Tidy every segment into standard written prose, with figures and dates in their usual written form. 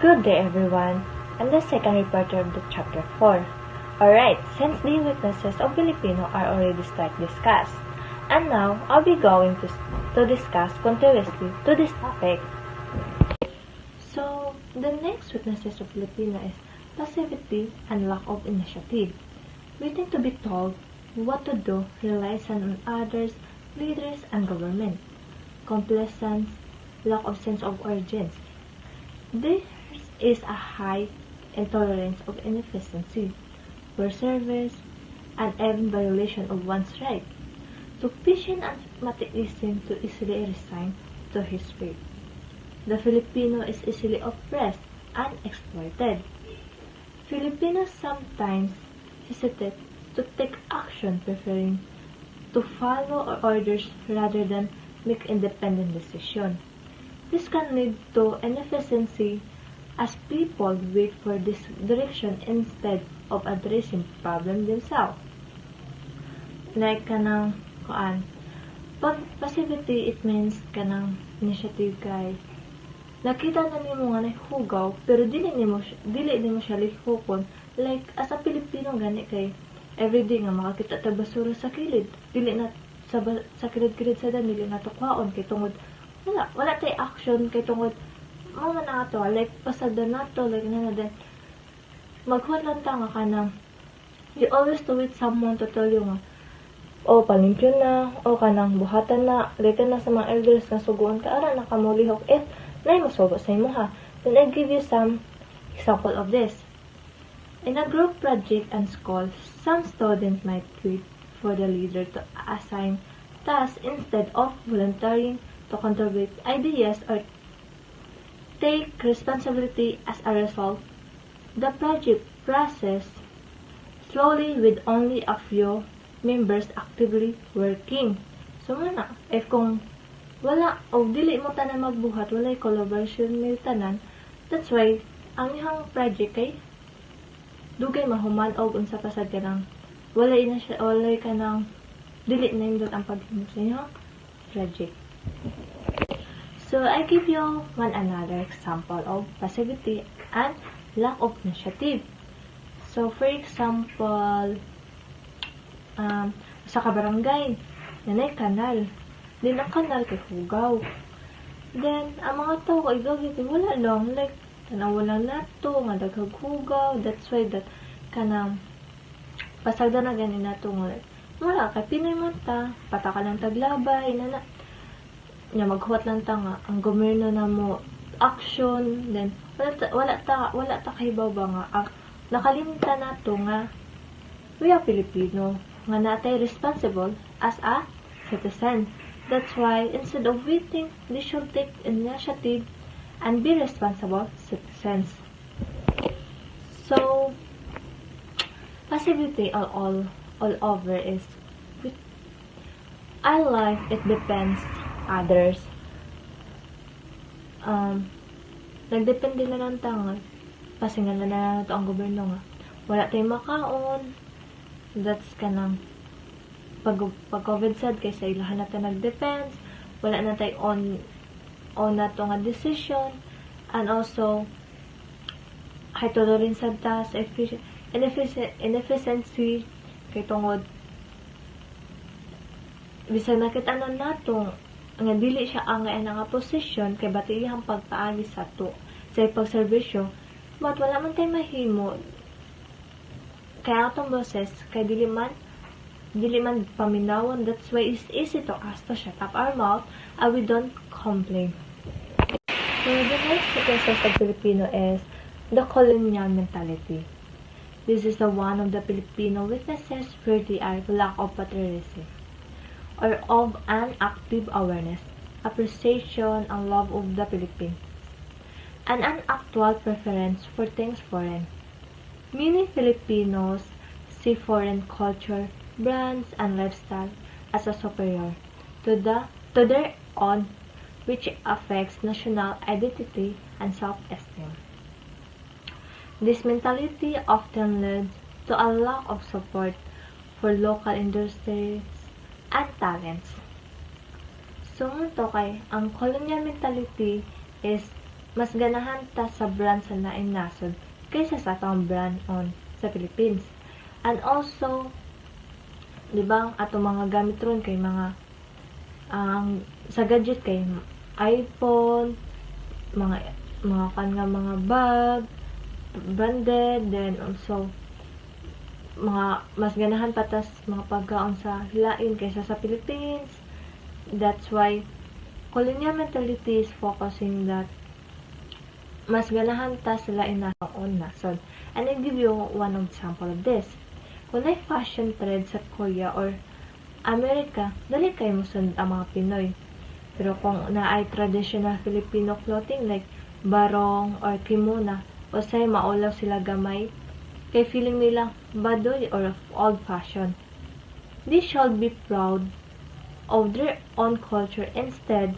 Good day everyone. I'm the second reporter of the chapter 4. Alright, since the weaknesses of Filipino are already slightly discussed, and now I'll be going to discuss continuously to this topic. So, the next weaknesses of Filipino is passivity and lack of initiative. Waiting to be told what to do relies on others, leaders, and government. Complacence, lack of sense of urgency. There is a high intolerance of inefficiency, poor service, and even violation of one's right. To patient and materialism to easily resign to his fate. The Filipino is easily oppressed and exploited. Filipinos sometimes hesitate to take action, preferring to follow orders rather than make independent decisions. This can lead to inefficiency as people wait for this direction instead of addressing problem themselves. Like kanang pag passivity, it means kanang initiative kay nakita na nimo nga nahugaw pero dili nimo siya lihokon. Like as a Pilipino gani kay everyday nga makakita ta basura sa kilid, dili na sa kilid-kilid sa daan, dili na to kwaon kay tungod wala tay action kay tungod mga na ato like pasada nato like na then maghuwat lang ta nga kanang you always to wait someone to tell you nga palimpyo na o kanang buhatan na later na sa mga elders nga suguan ka ara na kamulihok if nay masugo sa imo ha. Then I give you some example of this. In a group project and school, some students might wait for the leader to assign tasks instead of volunteering to contribute ideas or take responsibility. As a result, the project process slowly with only a few members actively working. So muna, if kung wala o dili mo tanan magbuhat, walay collaboration may tanan, that's why ang ihang project kay dugay mahuman og unsa pasad kanang walay kanang dili na indot ang paghimo sa inyong project. So, I give you another example of passivity and lack of initiative. So, for example, sa kabarangay, nanay kanal. Then, ang kanal kay hugaw. Then, ang mga tao kay gawin, wala lang. Like, tanawa lang nato, nga daghag hugaw. That's why that kanang pasagda na ganin nato nga. Wala, kay Pinoy mo ta, pataka lang taglabay, nga maghuwat lang ta nga ang gobyerno na mo action, then wala ta kahibaw ba nga nakalimta nato nga we are Filipino nga natay responsible as a citizen. That's why instead of waiting, they should take initiative and be responsible citizens. So passivity all over is I like it depends others. Nagdepende na lang tanga. Pasingan na lang ito ang gobyerno nga. Wala tayong makaon. That's kanang pag COVID sad kaysa ilahan natin nag-depends. Wala na tayo on na ito nga decision. And also, kahit todo rin sad ta sa inefficiency kay tungod bisag nakita na nato nga dili siya ang nga posisyon kay batiyang pagpaagi sa to sa pagserbisyo but wala man tay mahimo kaya atong boses kay dili man paminawon. That's why it's easy to us to shut up our mouth and we don't complain. So the next weakness of Filipino is the colonial mentality. This is the one of the Filipino weaknesses where they are lack of patriotism or of an active awareness, appreciation, and love of the Philippines, and an actual preference for things foreign. Many Filipinos see foreign culture, brands, and lifestyle as a superior to their own, which affects national identity and self-esteem. This mentality often leads to a lack of support for local industries and talents. So, ito kay, ang colonial mentality is mas ganahan ta sa brand sa laing nasod kaysa sa atong brand on sa Philippines. And also, di ba, ato mga gamit ron kay mga sa gadget kay iPhone, mga kan nga mga bag, branded, then also mga mas ganahan patas mga pagkaon sa lain kaysa sa Philippines. That's why colonial mentality is focusing that mas ganahan ta sa lain na own nasod. And I give you one example of this. Kung may fashion trend sa Korea or Amerika, dali kayo musunod ang mga Pinoy. Pero kung naay traditional Filipino clothing like barong or kimono, o say maulaw sila gamay, kay feeling nila baduy or old fashion. They should be proud of their own culture instead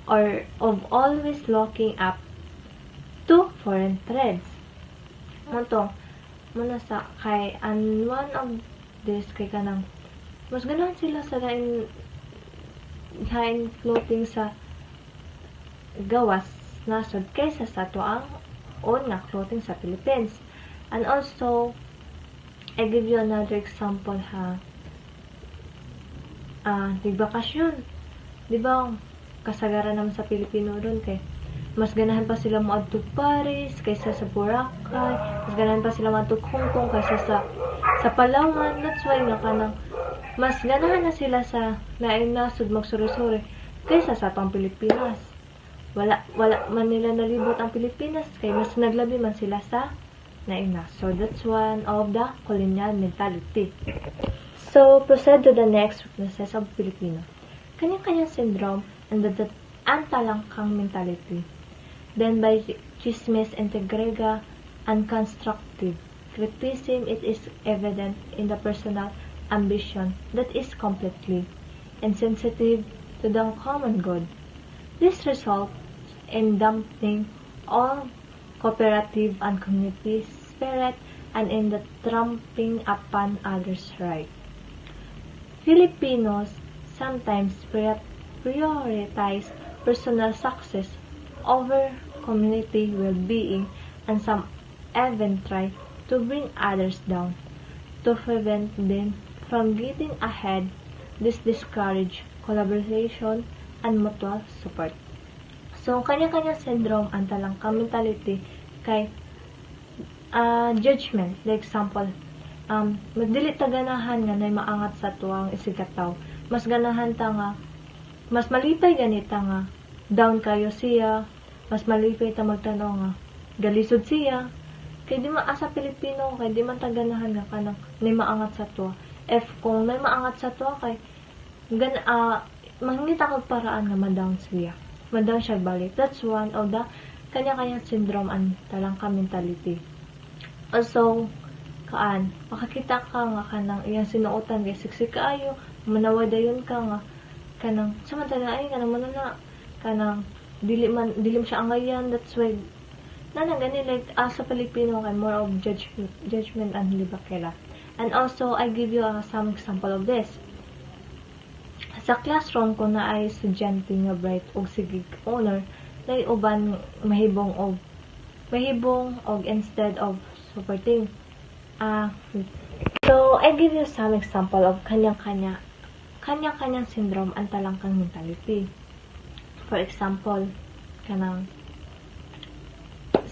or of always looking up to foreign trends. Muna sa kay and one of this kay kanang mas ganahan sila sa lain clothing sa gawas nasod kaysa sa tuang own nga clothing sa Philippines. And also, I give you another example ha. Nagbakasyon. Di ba, kasagaran naman sa Pilipino ron kay mas ganahan pa sila moadto Paris kaysa sa Boracay, mas ganahan pa sila moadto Hong Kong kaysa sa Palawan. That's why nga kanang mas ganahan na sila sa laing nasod magsuri-suri kaysa sa atong Pilipinas. Wala man nila nalibot ang Pilipinas kay mas naglabi man sila sa laing nasod. That's one of the colonial mentality. So, proceed to the next weaknesses of Filipino. Kanya-kanyang syndrome and the antalangkang mentality. Then by chismis integrega and constructive criticism, it is evident in the personal ambition that is completely insensitive to the common good. This results in dampening all cooperative and community spirit and in the trampling upon others' right. Filipinos sometimes prioritize personal success over community well-being, and some even try to bring others down. To prevent them from getting ahead, this discourage collaboration and mutual support. So, kanya-kanya syndrome ang talangkang mentality kay judgment. For example, magdili ta ganahan nga nay maangat sa tuwang isigataw. Mas ganahan ta nga, mas malipay ganita nga, down kayo siya, mas malipay ta magtanaw nga, galisod siya. Kay di man asa Pilipino, kay di man ta ganahan nga kanang nay maangat sa tuwa. If kung nay maangat sa tuwa kay, mangita kag paraan nga ma-down siya. Ma-down siya balik. That's one of the kanya-kanya syndrome and talangka mentality. Also, makakita ka nga kanang iyang sinuotan kay siksik kaayo, manawadayon ka nga kanang samantala ay kanang manana kanang dilim siya angayan. That's why gani like sa Pilipino kay more of judgment and libakela. And also I give you some example of this. Sa classroom ko na ay estudyante nga bright og sigig owner lay uban mahibong og instead of supporting. So I give you some example of kanya-kanyang syndrome ang talangkang mentality. For example, kanang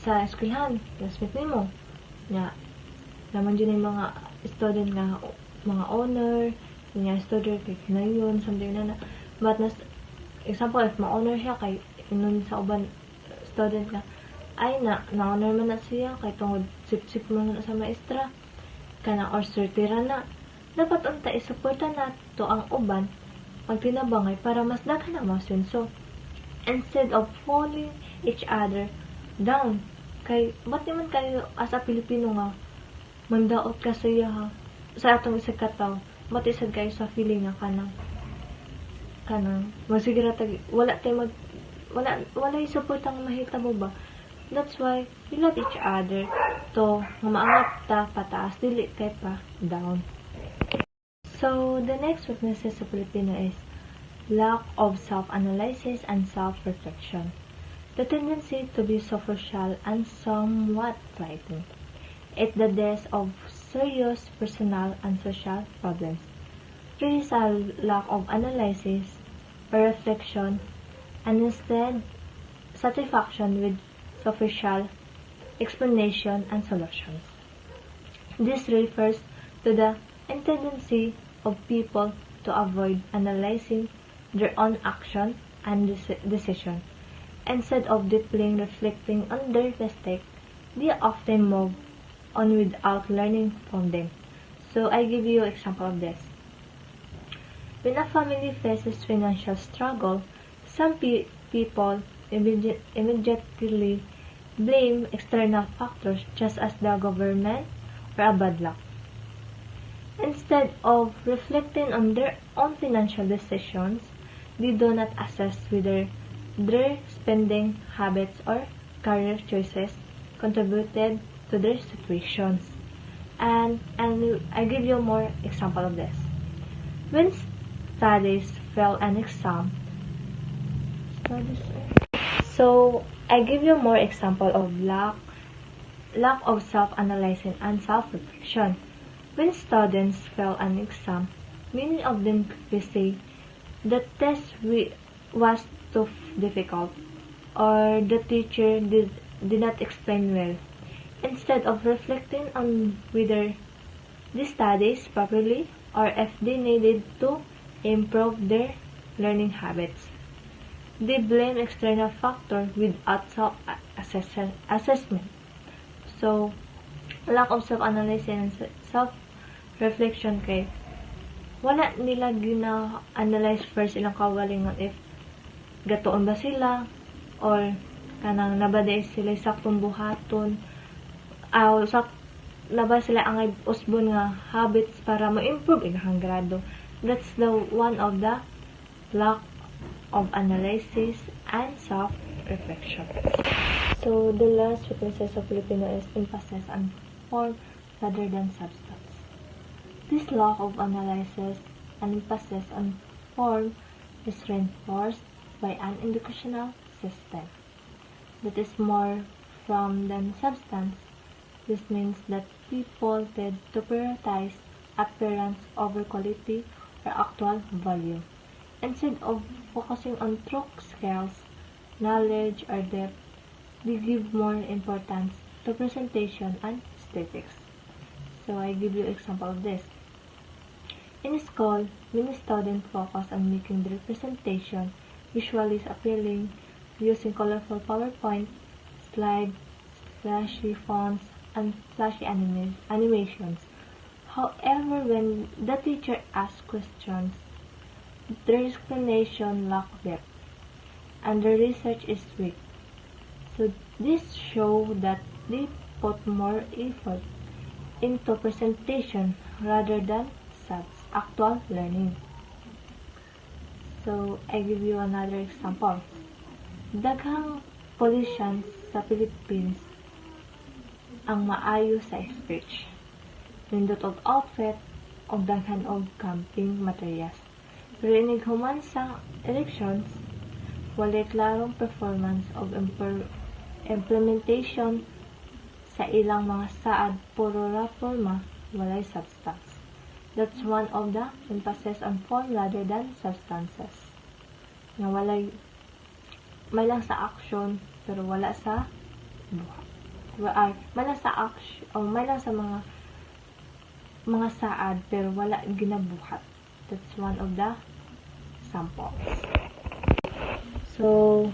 sa eskwelahan, classmate nimo nya naman yun yung mga student nga mga owner nya student kay kinayon something na but na example if ma-honor siya kay inon sa uban student nga ay na-honor man na siya kay tungod sip-sip man na sa maestra kana or sortira na dapat unta isuporta na to ang uban pag tinabangay para mas daghan ang masenso instead of falling each other down. Kay ba't naman kayo as a Pilipino nga mandaot ka sa iya ha sa atong isa kataw matisad kayo sa feeling nga kanang masigira tag wala yung support ang mahita mo ba. That's why we love each other to nga maangat ta pataas dili kay pa down. So the next weaknesses sa Pilipino is lack of self-analysis and self-reflection. the tendency to be superficial and somewhat flighty. At the desk of serious personal and social problems. There is a lack of analysis or reflection and instead satisfaction with superficial explanation and solutions. This refers to the tendency of people to avoid analyzing their own action and decision. Instead of deeply reflecting on their mistake, they often move on without learning from them. So I give you an example of this. When a family faces financial struggle, some people immediately blame external factors such as the government or a bad luck. Instead of reflecting on their own financial decisions, they do not assess whether their spending habits or career choices contributed to their situations. And I give you more example of this. When studies fail an exam, so I give you more example of lack of self-analyzing and self-reflection. When students fail an exam, many of them say the test was too difficult or the teacher did not explain well. Instead of reflecting on whether they studied properly or if they needed to improve their learning habits, they blame external factors without self-assessment. So, lack of self-analysis and self-reflection kay wala nila gina-analyze first ilang kawalingon if gatuon ba sila or kanang nabaday sila saktong buhaton naba sila ang usbon nga habits para ma-improve ilang grado. That's the one of the lack of analysis and self-reflection. So the last weaknesses of Filipino is emphasis on form rather than substance. This lack of analysis and emphasis on form is reinforced by an educational system that is more form than substance. This means that people tend to prioritize appearance over quality or actual value. Instead of focusing on true skills, knowledge, or depth, they give more importance to presentation and aesthetics. So I give you example of this. In school, many students focus on making their presentation visually appealing using colorful PowerPoint, slides, flashy fonts, and flashy animations. However, when the teacher asks questions, their explanation lacks depth, and the research is weak. So this shows that they put more effort into presentation rather than actual learning. So I give you another example. Daghang politicians sa Philippines ang maayo sa speech. Nindot og outfit og daghan og camping materials. Pero inig human sa elections, walay klarong performance of implementation sa ilang mga saad puro reforma, walay substance. That's one of the emphasis on form rather than substances. Nga may lang sa action pero wala sa buhat. May lang sa action o may lang sa mga saad pero wala ginabuhat. That's one of the samples. So,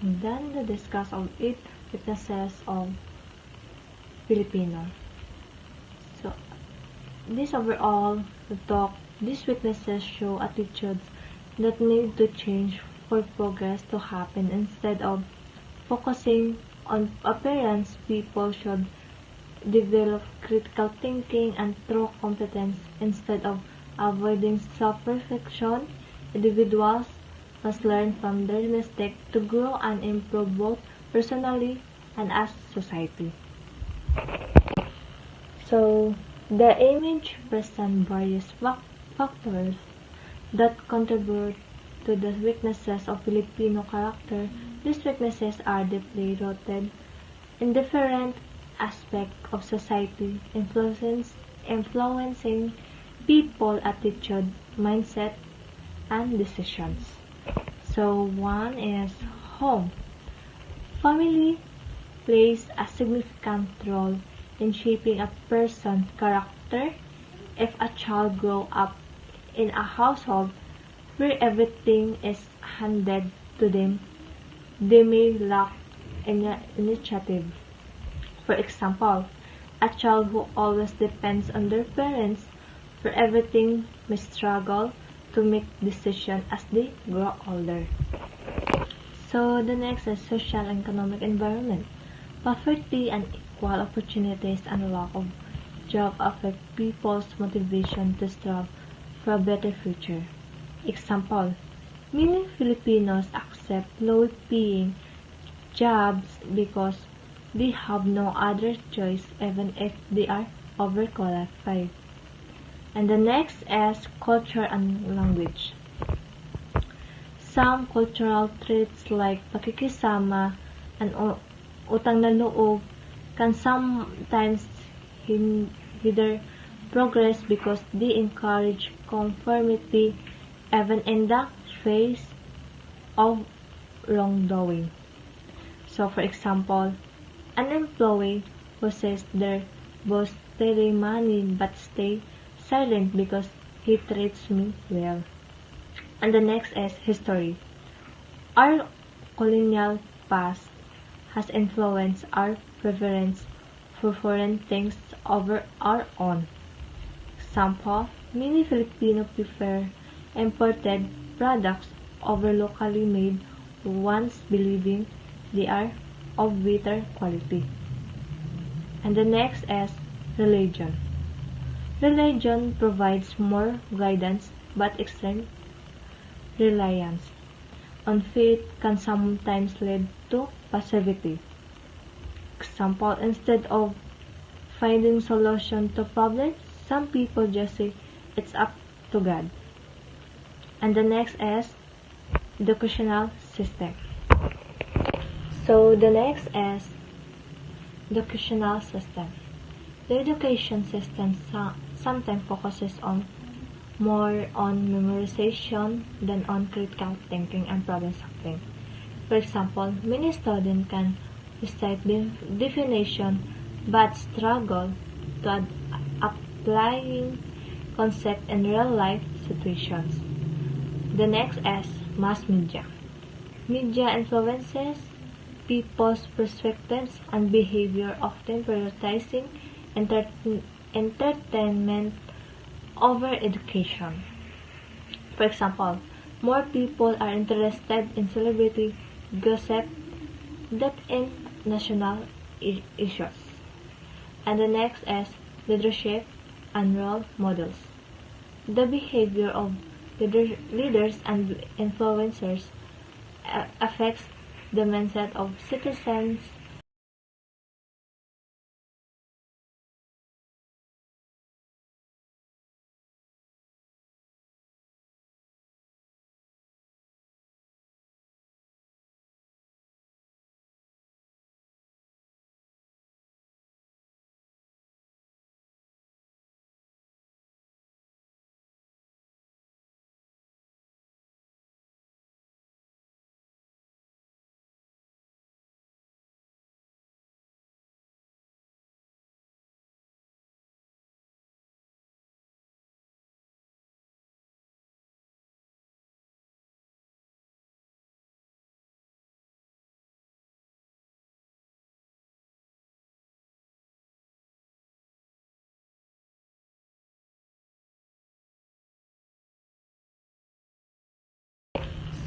then the discuss of 8 weaknesses of Filipino. So, this overall talk, these weaknesses show attitudes that need to change for progress to happen. Instead of focusing on appearance, people should develop critical thinking and true competence. Instead of avoiding self-reflection, individuals must learn from their mistakes to grow and improve both personally and as society. So, the image presents various factors that contribute to the weaknesses of Filipino character These weaknesses are deeply rooted in different aspects of society, influencing people attitude, mindset, and decisions. So one is home. Family plays a significant role in shaping a person's character. If a child grows up in a household where everything is handed to them, they may lack initiative. For example, a child who always depends on their parents for everything may struggle to make decisions as they grow older. So the next is social and economic environment. Poverty and equal opportunities and lack of job affect people's motivation to strive for a better future. Example, many Filipinos accept low-paying jobs because they have no other choice even if they are overqualified. And the next is culture and language. Some cultural traits like pakikisama and utang na loob can sometimes hinder progress because they encourage conformity even in the face of wrongdoing. So for example, an employee who says their boss stealing money but stay silent because he treats me well. And the next is history. Our colonial past has influenced our preference for foreign things over our own. Example, many Filipino prefer imported products over locally made ones believing they are of better quality. And the next is religion. Religion provides more guidance but extreme reliance on faith can sometimes lead to passivity. Example, instead of finding solution to problems, some people just say it's up to God. And the next is educational system. So the next is educational system. The education system sometimes focuses more on memorization than on critical thinking and problem solving. For example, many students can recite definition but struggle to applying concept in real life situations. The next is mass media. Media influences people's perspectives and behavior, often prioritizing entertainment over education. For example, more people are interested in celebrity gossip than in national issues. And the next is leadership and role models. The behavior of leaders and influencers affects the mindset of citizens.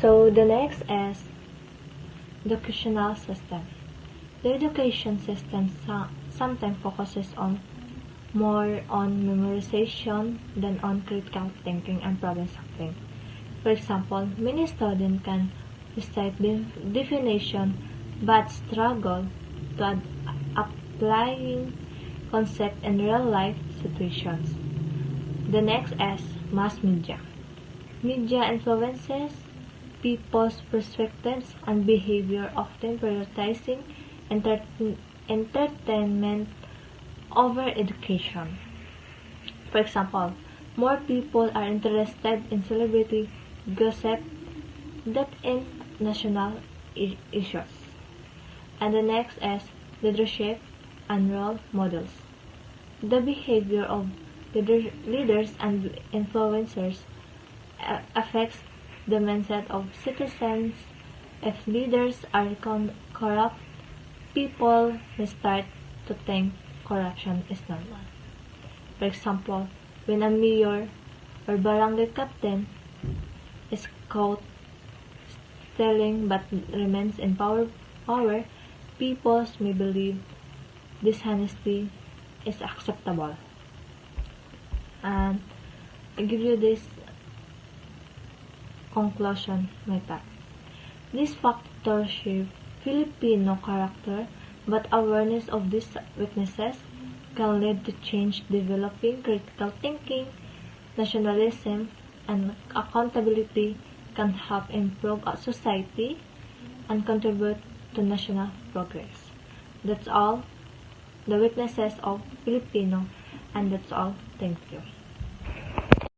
So the next is educational system. The education system sometimes focuses more on memorization than on critical thinking and problem solving. For example, many students can recite definition but struggle to applying concept in real life situations. The next is mass media. Media influences people's perspectives and behavior, often prioritizing entertainment over education. For example, more people are interested in celebrity gossip than in national issues. And the next is leadership and role models. The behavior of leaders and influencers affects the mindset of citizens. If leaders are corrupt, people may start to think corruption is normal. For example, when a mayor or barangay captain is caught stealing but remains in power, people may believe dishonesty is acceptable. And I give you this conclusion like that. These factors shape Filipino character, but awareness of these weaknesses can lead to change, developing critical thinking, nationalism, and accountability can help improve a society and contribute to national progress. That's all the weaknesses of Filipino, and that's all. Thank you.